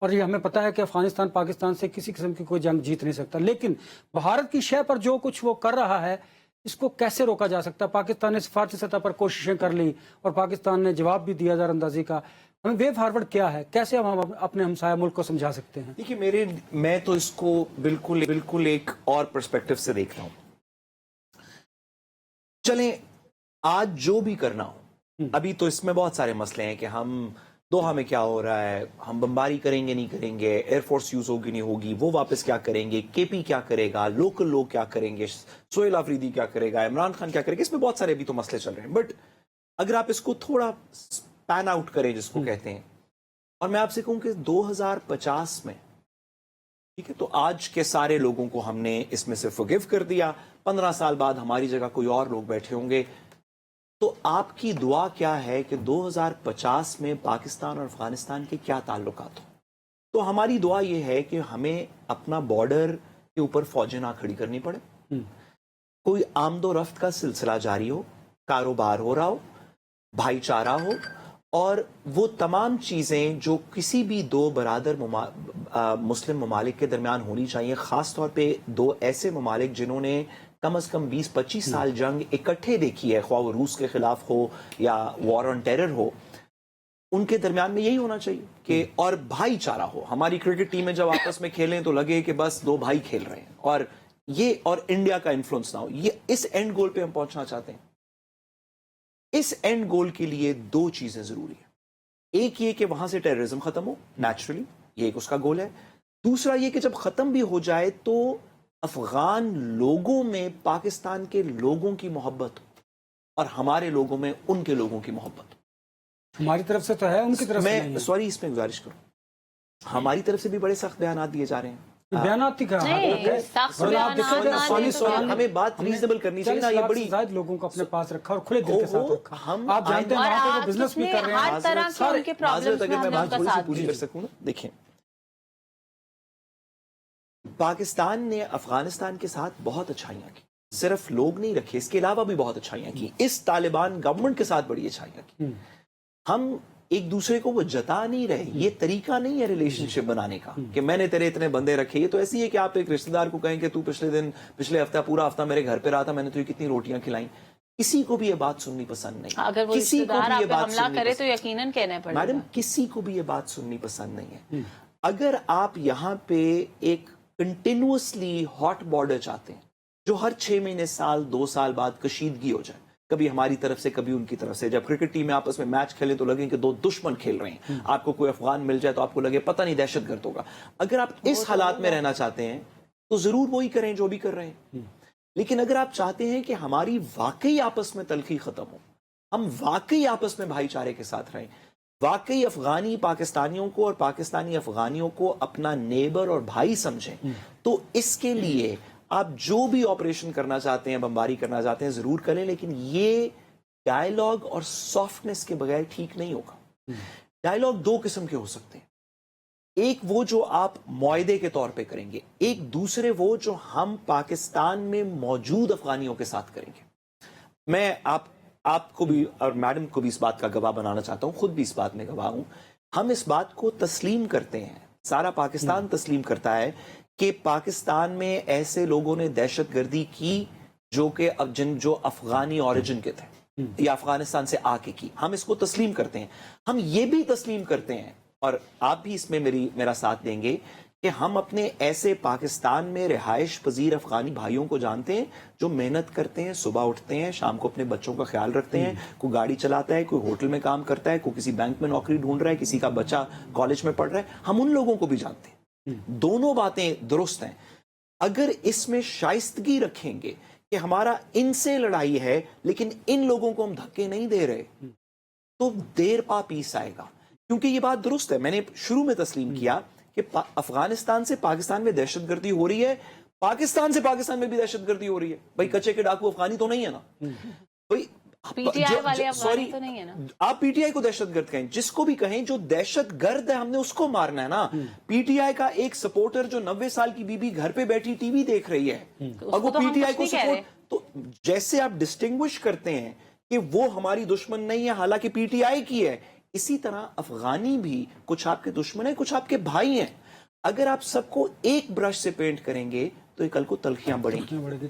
और ये हमें पता है कि अफगानिस्तान पाकिस्तान से किसी किस्म की कोई जंग जीत नहीं सकता। लेकिन भारत की शय पर जो कुछ वो कर रहा है, इसको कैसे रोका जा सकता है? पाकिस्तान ने सिफारती सतह पर कोशिशें कर ली और पाकिस्तान ने जवाब भी दिया दारअंदाजी का। हमें वे फॉरवर्ड क्या है, कैसे हम अपने हमसाया मुल्क को समझा सकते हैं? देखिए, मैं तो इसको बिल्कुल एक और पर्सपेक्टिव से देख रहा हूं। चलें, आज जो भी करना हो, अभी तो इसमें बहुत सारे मसले हैं कि हम दोहा में क्या हो रहा है, हम बमबारी करेंगे नहीं करेंगे, एयरफोर्स यूज होगी नहीं होगी, वो वापस क्या करेंगे, केपी क्या करेगा, लोकल लोग क्या करेंगे, सोहेल आफरीदी क्या करेगा, इमरान खान क्या करेगा, इसमें बहुत सारे अभी तो मसले चल रहे हैं। बट अगर आप इसको थोड़ा पैन आउट करें, जिसको कहते हैं, और मैं आपसे कहूं कि 2050 में, ठीक है, तो आज के सारे लोगों को हमने इसमें से फॉरगिव कर दिया, 15 साल बाद हमारी जगह कोई और लोग बैठे होंगे, तो आपकी दुआ क्या है कि 2050 में पाकिस्तान और अफगानिस्तान के क्या ताल्लुकात हो? तो हमारी दुआ ये है कि हमें अपना बॉर्डर के ऊपर फौजें ना खड़ी करनी पड़े, कोई आमदो रफ्त का सिलसिला जारी हो, कारोबार हो रहा हो, भाईचारा हो, और वो तमाम चीज़ें जो किसी भी दो बरादर मुस्लिम ममालिक के दरमियान होनी चाहिए, ख़ास तौर पे दो ऐसे ममालिक जिन्होंने कम से कम 20-25 साल जंग इकट्ठे देखी है, ख्वाह वो रूस के खिलाफ हो या वॉर ऑन टेरर हो, उनके दरमियान में यही होना चाहिए कि, और भाईचारा हो। हमारी क्रिकेट टीमें जब आपस में खेलें तो लगे कि बस दो भाई खेल रहे हैं, और इंडिया का इन्फ्लुएंस ना हो। ये इस एंड गोल पे हम पहुंचना चाहते हैं। इस एंड गोल के लिए दो चीजें जरूरी है। एक ये कि वहां से टेररिज्म खत्म हो, नेचुरली, ये एक उसका गोल है। दूसरा ये कि जब खत्म भी हो जाए तो अफगान लोगों में पाकिस्तान के लोगों की मोहब्बत हो और हमारे लोगों में उनके लोगों की मोहब्बत हो। हमारी तरफ से तो है, उनकी तरफ से नहीं है। सॉरी, इसमें गुजारिश करूं, हमारी तरफ से भी बड़े सख्त बयान दिए जा रहे हैं। बयानात हमें बात रीजनेबल करनी चाहिए ना। ये बड़ी शायद लोगों को अपने पास रखा और खुले दिल के साथ रखा। आप जानते हैं वहाँ पे वो बिजनेस भी कर रहे हैं। हर तरह के उनके प्रॉब्लम्स में मैं बात उनका साथ पूरी कर सकूं ना। देखिए, पाकिस्तान ने अफगानिस्तान के साथ बहुत अच्छाइयां की, सिर्फ लोग नहीं रखे, इसके अलावा भी बहुत अच्छाइयां की। इस तालिबान गवर्नमेंट के साथ बड़ी अच्छाइयां की। हम एक दूसरे को वो जता नहीं रहे। ये तरीका नहीं है रिलेशनशिप बनाने का कि मैंने तेरे इतने बंदे रखे। ये तो ऐसी है कि आप एक रिश्तेदार को कहें कि तू पिछले हफ्ता पूरा हफ्ता मेरे घर पे रहा था, मैंने तुझे कितनी रोटियां खिलाई। किसी को भी ये बात सुननी पसंद नहीं। अगर वो किसी को भी ये बात हमला करे तो यकीनन कहना पड़ेगा। मैडम, किसी को भी ये बात सुननी पसंद नहीं है। अगर आप यहाँ पे एक कंटिन्यूअसली हॉट बॉर्डर चाहते हैं जो हर 6 महीने, साल, 2 साल बाद कशीदगी हो जाए, कभी हमारी तरफ से कभी उनकी तरफ से, जब क्रिकेट टीमें आपस में मैच खेलें तो लगे कि दो दुश्मन खेल रहे हैं, आपको कोई अफगान मिल जाए तो आपको लगे पता नहीं दहशतगर्द होगा। अगर आप इस हालात में रहना चाहते हैं तो जरूर वही करें जो भी कर रहे हैं। लेकिन अगर आप चाहते हैं कि हमारी वाकई आपस में तलखी खत्म हो, हम वाकई आपस में भाईचारे के साथ रहें, वाकई अफगानी पाकिस्तानियों को और पाकिस्तानी अफगानियों को अपना नेबर और भाई समझें, तो इसके लिए आप जो भी ऑपरेशन करना चाहते हैं, बमबारी करना चाहते हैं, जरूर करें। लेकिन ये डायलॉग और सॉफ्टनेस के बगैर ठीक नहीं होगा। डायलॉग 2 किस्म के हो सकते हैं। एक वो जो आप मुआहदे के तौर पे करेंगे, एक दूसरे वो जो हम पाकिस्तान में मौजूद अफगानियों के साथ करेंगे। मैं आपको भी और मैडम को भी इस बात का गवाह बनाना चाहता हूं, खुद भी इस बात में गवाह हूं। हम इस बात को तस्लीम करते हैं, सारा पाकिस्तान तस्लीम करता है कि पाकिस्तान में ऐसे लोगों ने दहशतगर्दी की जो अफगानी ओरिजिन के थे या अफगानिस्तान से आके की। हम इसको तस्लीम करते हैं। हम ये भी तस्लीम करते हैं, और आप भी इसमें मेरा साथ देंगे, कि हम अपने ऐसे पाकिस्तान में रिहाइश पजीर अफगानी भाइयों को जानते हैं जो मेहनत करते हैं, सुबह उठते हैं, शाम को अपने बच्चों का ख्याल रखते हैं, कोई गाड़ी चलाता है, कोई होटल में काम करता है, कोई किसी बैंक में नौकरी ढूंढ रहा है, किसी का बच्चा कॉलेज में पढ़ रहा है। हम उन लोगों को भी जानते हैं। दोनों बातें दुरुस्त हैं। अगर इसमें शाइस्तगी रखेंगे कि हमारा इनसे लड़ाई है लेकिन इन लोगों को हम धक्के नहीं दे रहे, तो देर पा पीस आएगा। क्योंकि ये बात दुरुस्त है, मैंने शुरू में तस्लीम किया कि अफगानिस्तान से पाकिस्तान में दहशतगर्दी हो रही है, पाकिस्तान से पाकिस्तान में भी दहशतगर्दी हो रही है भाई, कच्चे के डाकू अफगानी तो नहीं है ना भाई, पीटीआई वाले अफगानी तो नहीं है ना, आप पीटीआई को दहशतगर्द कहें, जिसको भी कहें, जो दहशतगर्द है हमने उसको मारना है ना। पीटीआई का एक सपोर्टर जो 90 साल की बीबी घर पे बैठी टीवी देख रही है और वो तो हम पीटीआई कुछ को नहीं कह सपोर्ट, तो जैसे आप डिस्टिंग्विश करते हैं कि वो हमारी दुश्मन नहीं है हालांकि पीटीआई की है, इसी तरह अफगानी भी कुछ आपके दुश्मन है कुछ आपके भाई हैं। अगर आप सबको एक ब्रश से पेंट करेंगे तो ये कल को तलखियां बढ़ेंगी। बढ़ेगी।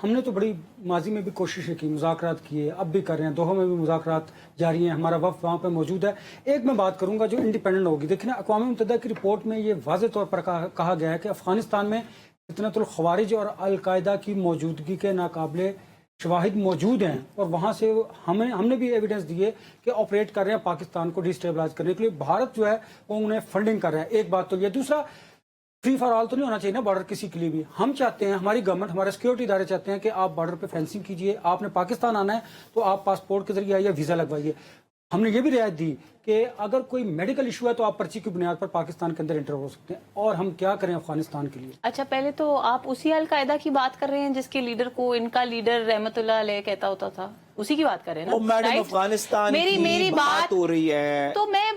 हमने तो बड़ी माजी में भी कोशिशें की, मुज़ाकरात किए, अब भी कर रहे हैं, दोहा में भी मुज़ाकरात जारी हैं, हमारा वफ़द वहाँ पे मौजूद है। एक मैं बात करूंगा जो इंडिपेंडेंट होगी। देखिए ना, अक़वाम मुत्तहिदा की रिपोर्ट में ये वाज़ेह तौर पर कहा गया है कि अफगानिस्तान में फितनतुल ख़वारिज और अल-कायदा की मौजूदगी के नाकाबिले शवाहिद मौजूद हैं, और वहाँ से हमने भी एविडेंस दिए कि ऑपरेट कर रहे हैं पाकिस्तान को डिस्टेबलाइज करने के लिए। भारत जो है वो उन्हें फंडिंग कर रहा है। एक बात तो ये, दूसरा फ्री फॉर ऑल तो नहीं होना चाहिए ना बॉर्डर किसी के लिए भी। हम चाहते हैं, हमारी गवर्नमेंट, हमारे सिक्योरिटी इदारे चाहते हैं कि आप बॉर्डर पे फेंसिंग कीजिए, आपने पाकिस्तान आना है तो आप पासपोर्ट के जरिए आइए, वीज़ा लगवाइए। हमने ये भी रियायत दी कि अगर कोई मेडिकल इशू है तो आप पर्ची की बुनियाद पर पाकिस्तान के अंदर इंटर हो सकते हैं। और हम क्या करें अफगानिस्तान के लिए? अच्छा, पहले तो आप उसी अल-कायदा की बात कर रहे हैं जिसके लीडर को इनका लीडर रहमतुल्लाह अलैह कहता होता था, उसी की बात कर रहे हैं ना? Madam, Right? अफगानिस्तान मेरी बात हो रही है तो मैं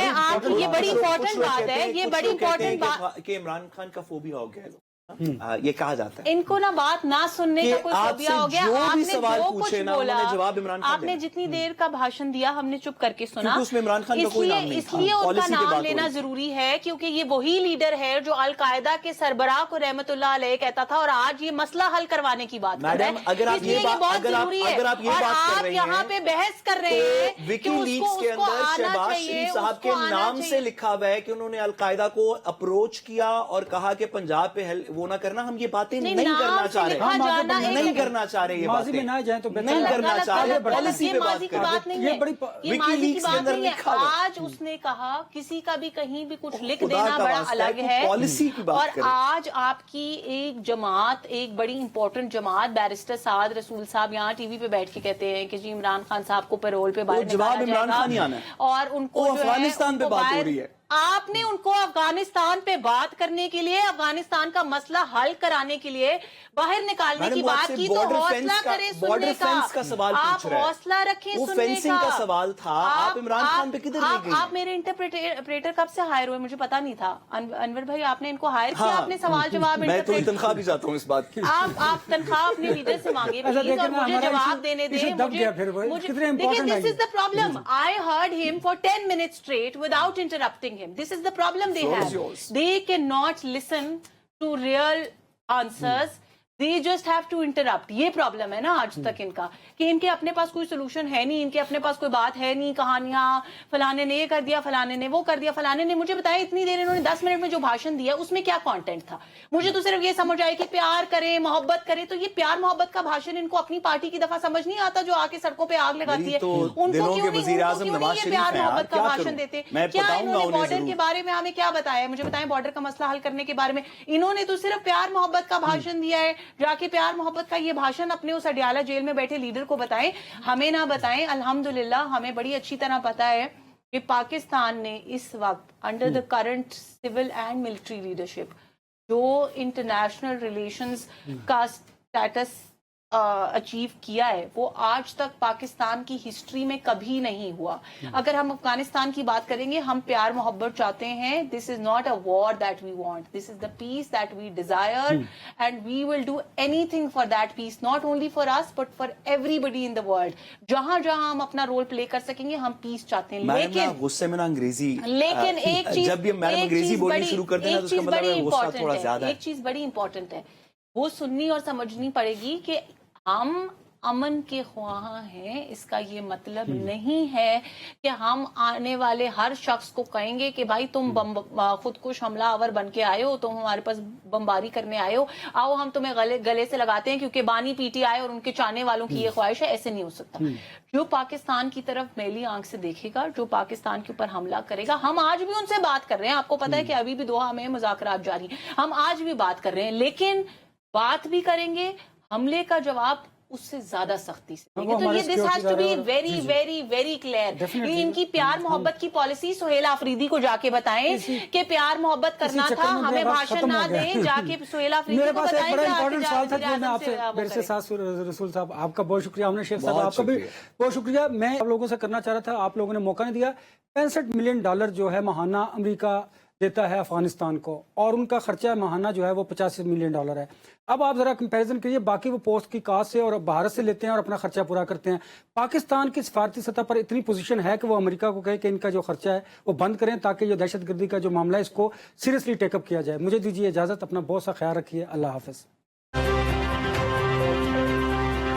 आप, ये बड़ी इंपॉर्टेंट बात है, ये बड़ी इंपॉर्टेंट बात कि इमरान खान का फोबिया हो गया है, ये कहा जाता है। इनको ना बात ना सुनने का कोई फोबिया हो गया। आपने सवाल जो पूछे कुछ ना, बोला, उन्होंने जवाब इमरान खान आपने जितनी देर का भाषण दिया हमने चुप करके सुना, क्योंकि उसमें इमरान खान का कोई नाम नहीं था। इसलिए उनका पॉलिसी पे नाम बात लेना हो रही थी। जरूरी है क्योंकि ये वही लीडर है जो अल-कायदा के सरबराह को रहमतुल्लाह अलैह कहता था, और आज ये मसला हल करवाने की बात कर रहा मैडम, है। अगर आप इसलिए ये बात बहुत जरूरी है, अगर आप ये और बात कर आप रहे यहाँ हैं पे बहस कर रहे हैं कि विकीलीक्स के उसको अंदर आना शहबाज चाहिए, शरीफ साहब के उसको आना नाम से चाहिए। लिखा हुआ है कि उन्होंने अलकायदा को अप्रोच किया और कहा कि पंजाब पे वो ना करना। हम ये बातें नहीं करना चाह रहे, लिखा जाना एक नहीं करना चाह रहे, ये माजी में बातें ना जाए तो बेहतर नहीं है। करना चाह रहे, पॉलिसी पे बात की कर बात नहीं ये है, बड़ी ये माजी की विकीलीक्स के बात अंदर नहीं है। लिखा हुआ है। आज उसने कहा किसी का भी कहीं भी कुछ लिख खुदा देना का बड़ा वास्ता अलग है, है, पॉलिसी की बात और करें। आज आपकी एक जमात, एक बड़ी इंपॉर्टेंट जमात, बैरिस्टर साद रसूल साहब यहाँ टीवी पे बैठ के कहते हैं कि जी इमरान खान साहब को पैरोल पे बाहर जवाब निकाला इमरान खान ही जाएगा, आना है। और उनको वो जो है, अफगानिस्तान पे उनको बात हो बाहर- रही है। आपने उनको अफगानिस्तान पे बात करने के लिए, अफगानिस्तान का मसला हल कराने के लिए बाहर निकालने मैडम, की वो बात आपसे की, तो border हौसला fence का- करें border सुनने का। fence का सवाल आप पूछ रहे हैं। हौसला रखें वो सुनने फेंसिंग का सवाल था। आप इमरान खान पे किधर ले गई? आप मेरे इंटरप्रेटर कब से हायर हुए मुझे पता नहीं था। अनवर भाई, आपने इनको हायर किया, आपने सवाल जवाब मैं थोड़ी तनख्वाह भी चाहता हूँ इस बात की। आप तनख्वाह अपने लीडर से मांगिए ऐसा प्लीज, देखें और ना, मुझे हमारा जवाब इशू- देने इशू दें। दब गया फिर वो, कितने देखिए, important दिस है is the problem. I heard him for 10 minutes straight without interrupting him. This is the problem they Floor is have. yours. They cannot listen to real answers. They just have to interrupt. ये problem है ना आज तक इनका, कि इनके अपने पास कोई सोल्यूशन है नहीं, इनके अपने पास कोई बात है नहीं, कहानियां फलाने ने ये कर दिया, फलाने ने वो कर दिया, फलाने ने मुझे बताया इतनी देर इन्होंने 10 मिनट में जो भाषण दिया उसमें क्या कंटेंट था। मुझे तो सिर्फ ये समझ आया कि प्यार करें, मोहब्बत करें, तो ये प्यार मोहब्बत का भाषण इनको अपनी पार्टी की दफा समझ नहीं आता जो आके सड़कों पे आग लगाती है। तो उनको दिनों क्यों के नहीं, वज़ीर उनको आज़म क्यों नवाज नहीं ये शरीफ प्यार हैं, मोहब्बत का क्या भाषण करूं? देते? मैं क्या बताऊंगा इन्होंने उन्हें बॉर्डर जरूर। के बारे में हमें क्या बताया? मुझे बताएं बॉर्डर का मसला हल करने के बारे में। इन्होंने तो सिर्फ प्यार मोहब्बत का भाषण दिया है। जाके प्यार मोहब्बत का ये भाषण अपने उस अडियाला जेल में बैठे लीडर को बताएं, हमें ना बताएं। अल्हम्दुलिल्लाह हमें बड़ी अच्छी तरह पता है कि पाकिस्तान ने इस वक्त under the current civil and military leadership जो इंटरनेशनल रिलेशंस का स्टेटस अचीव किया है वो आज तक पाकिस्तान की हिस्ट्री में कभी नहीं हुआ। अगर हम अफगानिस्तान की बात करेंगे, हम प्यार मोहब्बत चाहते हैं। This is not a war that we want, this is the peace that we desire and we will do anything for that peace, not only for us but for everybody in the world. जहां जहां हम अपना role play कर सकेंगे हम piece चाहते हैं। लेकिन गुस्से में ना अंग्रेजी, लेकिन एक चीज, जब भी मैडम अंग्रेजी बोलनी शुरू कर देना तो उसका मतलब है गुस्सा थोड़ा ज्यादा है। एक चीज बड़ी इंपॉर्टेंट है, वो सुननी और समझनी पड़ेगी कि हम अमन के ख्वाह हैं। इसका ये मतलब नहीं है कि हम आने वाले हर शख्स को कहेंगे कि भाई तुम खुदकुश हमलावर बन के आए हो, तुम हमारे पास बमबारी करने आए हो, आओ हम तुम्हें गले से लगाते हैं क्योंकि बानी पीटीआई और उनके चाहने वालों की ये ख्वाहिश है। ऐसे नहीं हो सकता। जो पाकिस्तान की तरफ मैली आंख से देखेगा, जो पाकिस्तान के ऊपर हमला करेगा, हम आज भी उनसे बात कर रहे हैं। आपको पता है कि अभी भी दोहा में मुज़ाकरात जारी, हम आज भी बात कर रहे हैं, लेकिन बात भी करेंगे, हमले का जवाब उससे ज्यादा सख्ती से वो देंगे। तो हमारे ये this has to be security very जी, जी। Very very clear. Definitely। इनकी प्यार मोहब्बत की पॉलिसी सुहेल आफरीदी को जाके बताएं कि प्यार मोहब्बत करना इसी था, चक्कर में हमें मेरा भाषण खत्म ना हो गया। दें, जाके सुहेल आफरीदी मेरे को पास एक बताएं बड़ा कि इंपॉर्टेंट सवाल था जो मैं आज़म आपसे से वो बैरिस्टर करें। साहब रसूल साहब, आपका बहुत शुक्रिया, हमने शेख साहब बहुत आपका भी शुक्रिया। बहुत शुक्रिया। मैं आप लोगों से करना चाह रहा था, आप लोगों ने मौका नहीं दिया। $65 मिलियन जो है माहाना अमेरिका देता है अफगानिस्तान को, और उनका खर्चा माहाना जो है वो $85 मिलियन है। अब आप जरा कंपैरिजन करिए, बाकी वो पोस्ट की कास्ट से और भारत से लेते हैं और अपना खर्चा पूरा करते हैं। पाकिस्तान की सफारती सतह पर इतनी पोजीशन है कि वो अमेरिका को कहे कि इनका जो खर्चा है वो बंद करें, ताकि ये दहशतगर्दी का जो मामला है इसको सीरियसली टेकअप किया जाए। मुझे दीजिए इजाजत, अपना बहुत सा ख्याल रखिए, अल्लाह हाफिज।